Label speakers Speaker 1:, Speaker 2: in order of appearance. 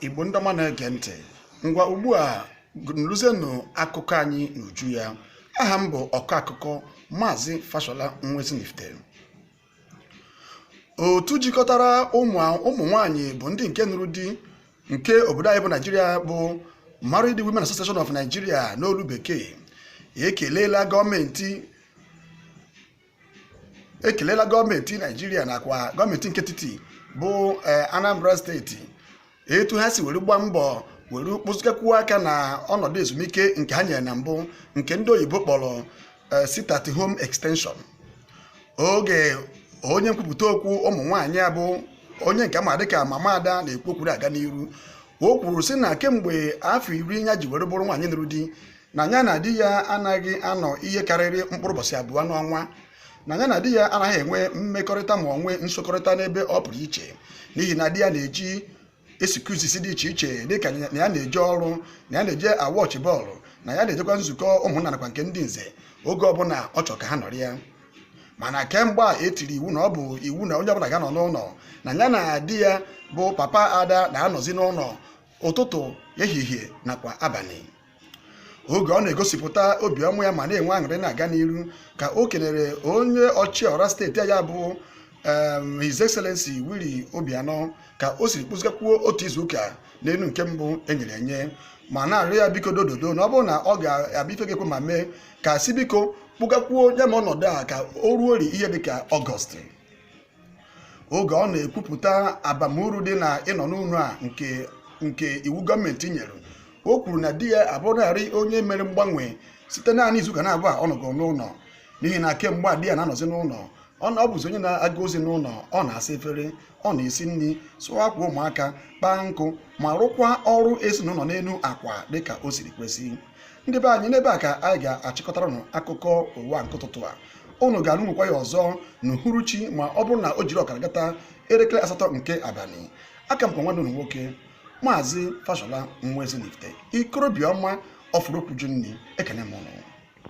Speaker 1: Igbo ndị ọma na-ege ntị, ngwa ugbu a nrụzienụ akụkọ anyị n'uju ya. Aha m bụ ọkọ akụkọ Maazị Fashola Nwezinifte. Otu jikọtara ụmụ nwanyị bụ ndị nke nụrụ di nke obodo anyị bụ Nigeria bụ Married Women Association of Nigeria n'olu bekee ekelela gọọmenti Nigeria nakwa gọọmenti nketiti bụ Anambra steeti etu ha si were gba mbọ were kpụzikakwuo aka na ọnọdụ ezumike nke ha nyere na mbụ nke ndị oyibo kpọrọ sit at home extension. Oge onye nkwupụta okwu ụmụ nwaanyị abụ onye nke ama dịka Mama Ada na-ekwu okwuru aga n'iru, o kwuru sị na kemgbe afọ 10 ya ji were bụrụ nwaanyị nụrụ di na ya na di ya anaghị anọ ihe karịrị mkpụrụ ụbọchị 2 n'ọnwa, na ya na di ya anaghị enwe mmekọrịta ma onwe nsọkọrịta n'ebe ọ pụrụ iche n'ihi na di ya na-eji esikusi dị iche iche dịka na ya na-eje ọrụ, na ya na-eje awọchị bọọlụ, na ya na-ejekwa nzukọ ụmụnna nakwa nke ndị nze oge ọbụla ọ chọrọ ka ha nọrọ ya. Mana kemgbe a etiri iwu na ọ bụ iwu na onye ọbụla ga-anọ n'ụlọ, na ya na di ya bụ Papa Ada na-anọzi n'ụlọ ụtụtụ, ehihie nakwa abalị. Oge ọ na-egosipụta obiọma ya ma na-enwe aṅụrị na-aga n'iru ka o kelere onye ọchịọra steeti ya bụ His Excellency Willie Obianọ ka o siri kpụzigakwuo otu izu ụka n'elu nke mbụ enyere enye, ma na-arịọ ya biko dododo na ọ bụrụ na ọ ga-abịa ife ga-ekwe ma mee ka si biko kpụgakwuo ya ma ọnọdụ a ka o ruori ihe dịka Ọgọst. Oge ọ na-ekwupụta abamuru dị na ịnọ n'ụlọ a nke iwu gọọmenti nyere, o kwuru na di ya abụrụgharị onye mere mgbanwe site naanị izuụka na abụọ ọ nọgọ n'ụlọ, n'ihi na kemgbe a di ya na-anọzi n'ụlọ ọ bụzi onye na-aga ozi n'ụlọ, ọ na-asa efere, ọ na-esi nri, sụọ akwa ụmụaka, kpaa nkụ ma rụkwa ọrụ ezinụlọ n'elu akwa dịka o siri kwesị. Ndị be anyị, n'ebe a ka anyị ga-achịkọtara unu akụkọ ụwa nke ụtụtụ a. Unu ga-anụnwekwa ya ọzọ n'uhuruchi ma ọ bụrụ na o jiri ọkara gata elekere 8 nke abalị. Aka m kwa nwanne unu nwoke Maazị Fashola Nwezinifte, ikorobịa ọma ọfụrụ okwu ju nni, ekene m ụnụ.